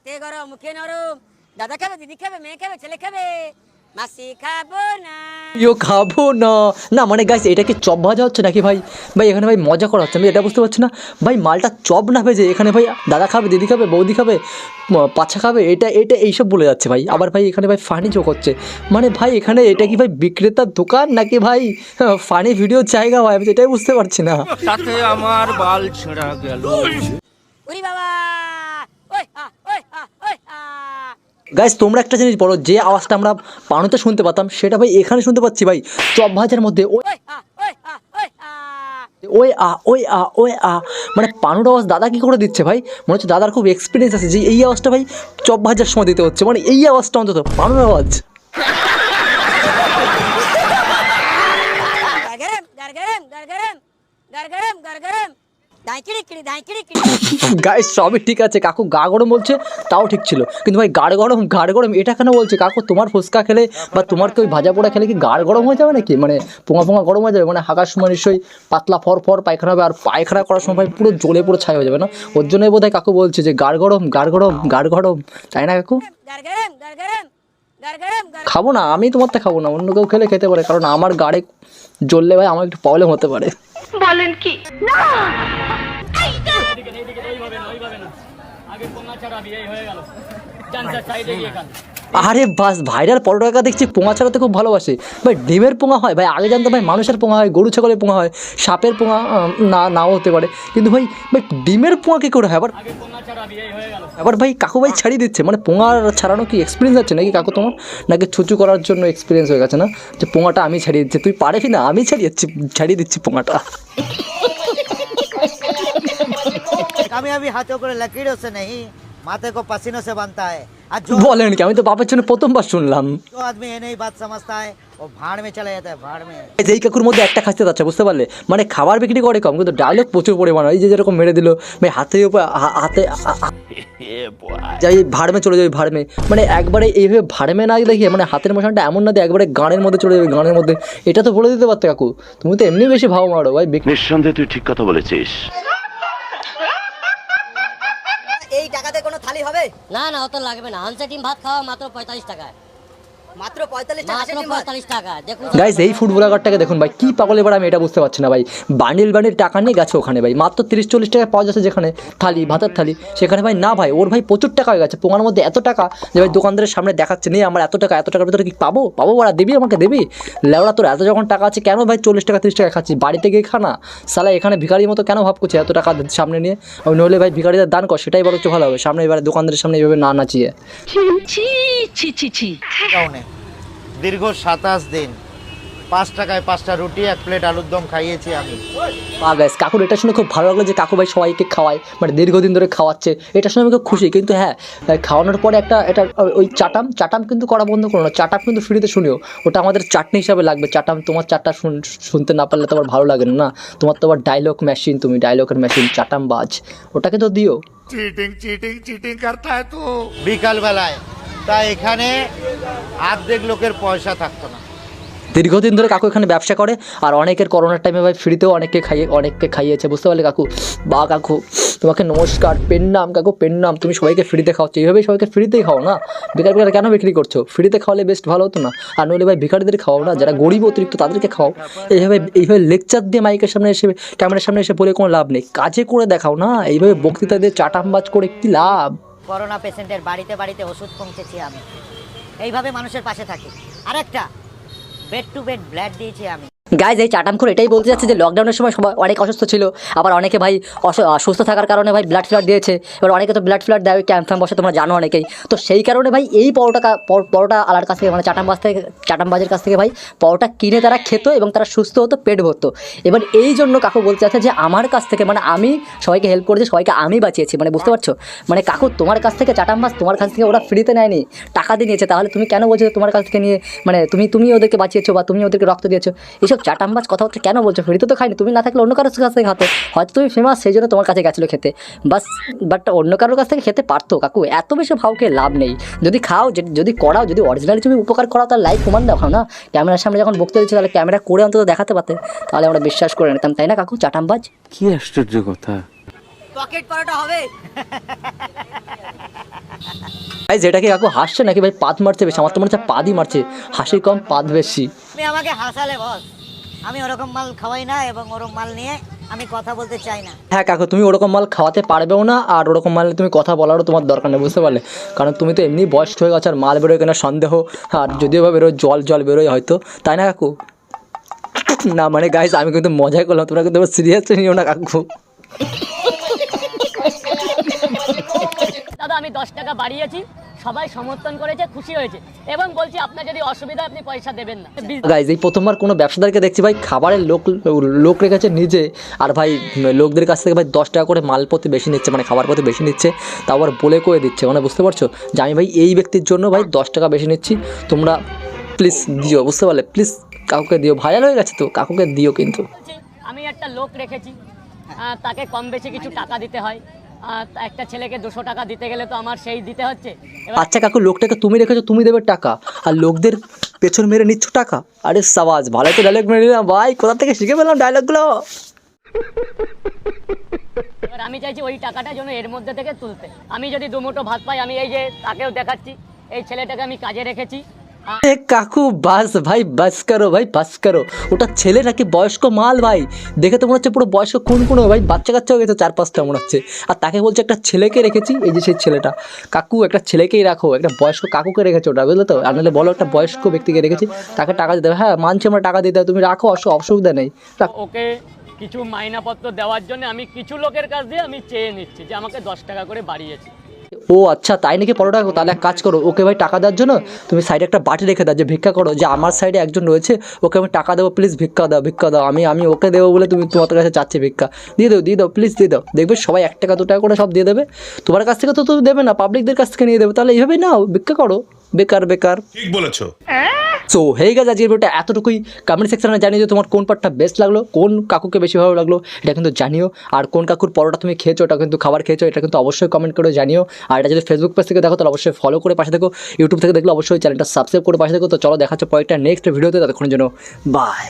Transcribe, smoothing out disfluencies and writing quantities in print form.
হাতে গরম মুখে নরম, দাদা খাবে, দিদি খাবে, মেয়ে খাবে, ছেলে খাবে, মাসি খাবো না। খাবো না না মানে গাইস এটা কি চপ ভাজা হচ্ছে নাকি ভাই? ভাই এখানে ভাই মজা করা হচ্ছে, আমি এটা বুঝতে পারছি না ভাই। মালটা চপ না ভেজে এখানে ভাই দাদা খাবে, দিদি খাবে, বৌদি খাবে, পাছা খাবে, এটা এটা এইসব বলে যাচ্ছে ভাই। আবার ভাই এখানে ভাই ফানি যোগ হচ্ছে, মানে ভাই এখানে এটা কি ভাই বিক্রেতার দোকান নাকি ভাই ফানি ভিডিওর জায়গা ভাই? আমি তো এটাই বুঝতে পারছি না। তাতে আমার বাল ছেঁড়া গেল। উরি বাবা, ওই হা, ওই হা, ওই হা। গাইস তোমরা একটা জিনিস বলো, যে আওয়াজটা আমরা পানুতে শুনতে পাতাম সেটা ভাই এখানে শুনতে পাচ্ছি ভাই চপ ভাজার মধ্যে। ওই হা, ওই হা, ওই হা। ওই মানে পানুর আওয়াজ দাদা কি করে দিচ্ছে ভাই? মনে হচ্ছে দাদার খুব এক্সপিরিয়েন্স আছে যে এই আওয়াজটা ভাই চপ ভাজার সময় দিতে হচ্ছে, মানে এই আওয়াজটা অন্তত পানুর আওয়াজ। গরগরম, গরগরম, গরগরম, গরগরম, গরগরম, দাইকিড়ি দাইকিড়ি। গাইস সবই ঠিক আছে, কাকু গা গরম বলছে তাও ঠিক ছিল, কিন্তু ভাই গাড় গরম এটা কেন বলছে কাকু? তোমার ফুচকা খেলে বা তোমার কেউ ভাজা পোড়া খেলে কি গাড় গরম হয়ে যাবে নাকি? মানে পোঙা গরম হয়ে যাবে, মানে হাঁকার সময় নিশ্চয়ই পাতলা ফর পায়খানা হবে, আর পায়খানা করার সময় ভাই পুরো জ্বলে পুরো ছাই হয়ে যাবে না? ওর জন্যই বোধহয় কাকু বলছে যে গাড় গরম, তাই না কাকু? গরগরম, গরগরম, গরগরম, খাবো না আমি, তোমারটা খাবো না, অন্য কেউ খেলে খেতে পারে, কারণ আমার গাড়ে জ্বললে ভাই আমার একটু প্রবলেম হতে পারে। বলেন কি না আরে বাস ভাইরাল পরোটা কাকা দেখছি পোঙা ছাড়াতে খুব ভালোবাসে ভাই। ডিমের পোঙা হয় ভাই, আগে জানতাম ভাই মানুষের পোঙা হয়, গরু ছাগলের পোঙা হয়, সাপের পোঙা নাও হতে পারে, কিন্তু ভাই ডিমের পোঙা কী করে হয় আবার? আবার ভাই কাকু ভাই ছাড়িয়ে দিচ্ছে, মানে পোঙা ছাড়ানো কি এক্সপিরিয়েন্স আছে নাকি কাকু তোমার? নাকি ছুচু করার জন্য এক্সপিরিয়েন্স হয়ে গেছে না, যে পোঙাটা আমি ছাড়িয়ে দিচ্ছি, তুই পারবি না আমি ছাড়িয়ে দিচ্ছি পোঙাটা। कभी अभी हाथों को लकीरों से नहीं माथे को पसीनों से बनता है। और जो বলেন কি? আমি তো বাপের জন্য প্রথমবার শুনলাম। जो आदमी ये नहीं बात समझता है वो भाड़ में चला जाता है, भाड़ में। এই কাকুর মধ্যে একটা খাসিয়ত আছে বুঝতে পারলে, মানে খাবার বিক্রি করে কম কিন্তু ডায়লগ প্রচুর পরিমাণ। এই যে যেরকম মেরে দিল ভাই হাতের উপর হাতে যাই ভাড়মে চলে যাবে, ভাড়মে মানে একবারে এইভাবে ভাড়মে না দেখিয়ে মানে হাতের মোশনটা এমন না দিয়ে একবারে গানের মধ্যে চলে যাবে, গানের মধ্যে। এটা তো বলে দিতে পারতো কাকু, তুমি তো এমনি বেশি ভাও মারো ভাই। নিঃসন্দেহে তুই ঠিক কথা বলেছিস। এই টাকাতে কোনো থালি হবে? না না অত লাগবে না, হাঁসের ডিম ভাত খাওয়া মাত্র 45 টাকায়। মাত্র 45 টাকা, মাত্র 45 টাকা। দেখুন গাইস এই ফুড ব্লগারটাকে দেখুন ভাই কি পাগল, এবার আমি এটা বুঝতে পারছি না ভাই। বান্ডিল টাকা নিয়ে গেছে ওখানে ভাই, মাত্র 30-40 টাকায় পাওয়া যাচ্ছে যেখানে থালি, ভাতের থালি, সেখানে ভাই না ভাই ওর ভাই প্রচুর টাকা হয়ে গেছে। পোঙার মধ্যে এত টাকা যে ভাই দোকানদারের সামনে দেখাচ্ছে নিয়ে আমার এত টাকার ভিতরে কি পাবো ওরা দেবি আমাকে দেবি? লেওড়া তোর এত যখন টাকা আছে কেন ভাই 40 টাকা 30 টাকা খাচ্ছিস? বাড়িতে গিয়ে খানা সালা, এখানে ভিখারির মতো কেন ভাব করছে এত টাকা সামনে নিয়ে? আমি নইলে ভাই ভিখারিদের দান কর, সেটাই বরঞ্চ ভালো হবে, সামনে এবারে দোকানদারের সামনে এইভাবে না নাচিয়ে। कौन दीर्घ 27 दिन 5 টাকায় 5টা রুটি 1 প্লেট আলুর দম খাইয়েছি আমি। গাইস কাকুর এটা শুনে খুব ভালো লাগলো যে কাকু ভাই সবাইকে খাওয়ায়, মানে দীর্ঘদিন ধরে খাওয়াচ্ছে, এটা শুনে আমি খুব খুশি। কিন্তু হ্যাঁ খাওয়ানোর পরে এটা ওই চাটাম কিন্তু করা বন্ধ করো না, চাটাম কিন্তু ফ্রিতে শুনিও, ওটা আমাদের চাটনি হিসাবে লাগবে চাটাম। তোমার চাটটা শুনতে না পারলে তো আবার ভালো লাগে না, তোমার তো আবার ডায়লগ মেশিন, তুমি ডায়লগের মেশিন চাটাম বাজ, ওটাকে তো দিও। চিটিং করতা है तू। বিকাল বেলায় তা এখানে অর্ধেক লোকের পয়সা থাকতো না। দীর্ঘদিন ধরে কাকু এখানে ব্যবসা করে, আর অনেকের করোনার টাইমে ভাই ফ্রিতেও অনেককে খাইয়েছে বুঝতে পারলে কাকু। বা কাকু তোমাকে নমস্কার, পেন নাম কাকু, পেন নাম, তুমি সবাইকে ফ্রিতে খাওয়াচ্ছো, এইভাবেই সবাইকে ফ্রিতেই খাও না, বেকার কেন বিক্রি করছো? ফ্রিতে খাওয়ালে বেস্ট ভালো হতো না? আর নইলে ভাই ভিখারিদের খাওয়াও না, যারা গরিব অতিরিক্ত তাদেরকে খাও। এইভাবে লেকচার দিয়ে মাইকের সামনে এসে ক্যামেরার সামনে এসে বলে কোনো লাভ নেই, কাজে করে দেখাও না, এইভাবে বক্তৃতা দিয়ে চাটামবাজ করে কি লাভ? করোনা পেশেন্টের বাড়িতে বাড়িতে ওষুধ পৌঁছেছি আমি, এইভাবে মানুষের পাশে থাকি। আরেকটা বেড টু বেড ব্লাড দিয়েছি আমি। গাইজ এই চাটাম করে এটাই বলতে যাচ্ছে যে লকডাউনের সময় সবাই অনেক অসুস্থ ছিল, আবার অনেকে ভাই সুস্থ থাকার কারণে ভাই ব্লাড ফ্লাড দিয়েছে। এবার অনেকে তো ব্লাড ফ্লাড দেয় ক্যাম্প বসে, তোমরা জানো অনেকেই। তো সেই কারণে ভাই এই পরোটা আলার কাছ থেকে মানে চাটামবাজের কাছ থেকে ভাই পরোটা কিনে তারা খেত এবং তারা সুস্থ হতো, পেট ভরতো। এবার এই জন্য কাকু বলতে চাচ্ছে যে আমার কাছ থেকে মানে আমি সবাইকে হেল্প করেছি, সবাইকে আমি বাঁচিয়েছি, মানে বুঝতে পারছো? মানে কাকু তোমার কাছ থেকে চাটামবাজ তোমার কাছ থেকে ওরা ফ্রিতে নেয়নি, টাকা দিয়ে নিয়েছে, তাহলে তুমি কেন বলছো তোমার কাছ থেকে নিয়ে মানে তুমি ওদেরকে বাঁচিয়েছো বা তুমি ওদেরকে রক্ত দিয়েছো? এইসব চাটামবাজ কথাবার্তা কেন বলছো? ফ্রিতে তো খাইনি, তুমি না থাকলে অন্য কারোর কাছ থেকে খাতে, হয়তো তুমি ফেমাস সেই জন্য তোমার কাছে গেছিলো খেতে বাট অন্য কারোর কাছ থেকে খেতে পারতো। কাকু এত বেশি ভাউকে লাভ নেই, যদি খাও যদি করাও, যদি অরিজিনালি তুমি উপকার করাও তার লাইক কমান দেখাও না, ক্যামেরার সামনে যখন বক্তৃতা দিচ্ছে তাহলে ক্যামেরা করে অন্তত দেখাতে পারতে, তাহলে আমরা বিশ্বাস করে নিতাম, তাই না কাকু? চাটামবাজ কি আশ্চর্য কথা। পকেট পরোটা হবে। ভাই যেটাকে কাকু হাসছে নাকি ভাই পাত মারছে বেশি? আমার তো মনে হচ্ছে পাদই মারছে, হাসি কম পাত বেশি। তুমি আমাকে হাসালে বস, আমি ওরকম মাল খাওয়াই না এবং ওরকম মাল নিয়ে আমি কথা বলতে চাই না। হ্যাঁ কাকু, তুমি ওরকম মাল খাওয়াতে পারবেও না, আর ওরকম মাল তুমি কথা বলারও তোমার দরকার নেই, বুঝতে পারলে? কারণ তুমি তো এমনি বয়স্ক হয়ে গেছো, আর মাল বেরোয় কিনা সন্দেহ, আর যদিও বা বেরোয় জল বেরোয় হয়তো, তাই না কাকু? না মানে গাইস, আমি কিন্তু মজাই করলাম, তোমরা কিন্তু সিরিয়াসলি নিও না কাকু। দাদা আমি 10 টাকা বাড়িয়েছি, সবাই সমর্থন করেছে, খুশি হয়েছে, এবং বলছি আপনার যদি অসুবিধা আপনি পয়সা দেবেন না। গাইজ এই প্রথমবার কোনো ব্যবসাদারকে দেখছি ভাই খাবারের লোক রেখেছে নিজে, আর ভাই লোকদের কাছ থেকে ভাই 10 টাকা করে মাল প্রতি বেশি নিচ্ছে, মানে খাবার প্রতি বেশি নিচ্ছে, তাও আবার বলে করে দিচ্ছে, মানে বুঝতে পারছো যে আমি ভাই এই ব্যক্তির জন্য ভাই 10 টাকা বেশি নিচ্ছি, তোমরা প্লিজ দিও, বুঝতে পারলে? প্লিজ কাকুকে দিও, ভাইরাল হয়ে গেছে তো, কাকুকে দিও কিন্তু। বলছি, আমি একটা লোক রেখেছি, তাকে কম বেশি কিছু টাকা দিতে হয়, একটা ছেলেকে 200 টাকা দিতে গেলে তো আমার সেই দিতে হচ্ছে। এবার আচ্ছা কাকু, লোকটাকে তুমি রেখেছো, তুমি দেবে টাকা, আর লোকদের পেছন মেরে নিচ্ছ টাকা? আরে সাবাস, ভালো তো ডায়লগ মেরে নিলাম ভাই, কোথা থেকে শিখে পেলাম ডায়লগগুলো? এবার আমি চাইছি ওই টাকাটা যেন এর মধ্যে থেকে তুলতে। আমি যদি দুমুঠো ভাত পাই, আমি এই যে তাকেও দেখাচ্ছি, এই ছেলেটাকে আমি কাজে রেখেছি। এ কাকু বাস ভাই, বাস করো ভাই, বাস করো। ওটা ছেলে নাকি বয়স্ক মাল ভাই? দেখে তো মনে হচ্ছে পুরো বয়স্ক কোন ভাই, বাচ্চা কাচ্চাও গেছে 4-5টা মনে হচ্ছে, আর তাকে বলছে একটা ছেলেকে রেখেছি। এই যে সেই ছেলেটা, কাকু একটা ছেলেকেই রাখো, একটা বয়স্ক কাকুকে রেখেছো ওটা, বুঝলে তো? আর নাহলে বলো একটা বয়স্ক ব্যক্তিকে রেখেছি, তাকে টাকা দিতে হবে। হ্যাঁ মানছি আমরা, টাকা দিতে হবে, তুমি রাখো, অসুবিধা নেই। ওকে কিছু মাইনাপত্র দেওয়ার জন্য আমি কিছু লোকের কাছ দিয়ে আমি চেয়ে নিচ্ছি যে আমাকে 10 টাকা করে বাড়িয়েছে। ও আচ্ছা, তাই নাকি? পরোটা, তাহলে এক কাজ করো, ওকে ভাই টাকা দেওয়ার জন্য তুমি সাইডে একটা বাটি রেখে দাও, যে ভিক্ষা করো, যে আমার সাইডে একজন রয়েছে, ওকে আমি টাকা দেবো, প্লিজ ভিক্ষা দাও, আমি ওকে দেবো বলে তুমি তোমার কাছে চাচ্ছি ভিক্ষা, দিয়ে দাও প্লিজ, দিয়ে দাও। দেখবে সবাই 1 টাকা 2 টাকা করে সব দিয়ে দেবে, তোমার কাছ থেকে তো তুমি দেবে না, পাবলিকদের কাছ থেকে নিয়ে দেবে, তাহলে এইভাবেই নাও, ভিক্ষা করো, বেকার। ঠিক বলেছো। সো হয়ে গেছে আজকের ভিডিওটা এতটুকুই। কমেন্ট সেকশনে জানিয়ে যে তোমার কোন পার্টটা বেস্ট লাগলো, কোন কাকুকে বেশি ভালো লাগলো, এটা কিন্তু জানিও। আর কোন কাকুর পরোটা তুমি খেয়েছো, এটা কিন্তু খাবার খেয়েছো, এটা কিন্তু অবশ্যই কমেন্ট করে জানিও। আর এটা যদি ফেসবুক পেজ থেকে দেখো তাহলে অবশ্যই ফলো করে পাশে দেখো, ইউটিউব থেকে দেখলে অবশ্যই চ্যানেলটা সাবস্ক্রাইব করে পাশে দেখো। তো চলো দেখাচ্ছ পরেরটা নেক্সট ভিডিওতে, ততক্ষণের জন্য বাই।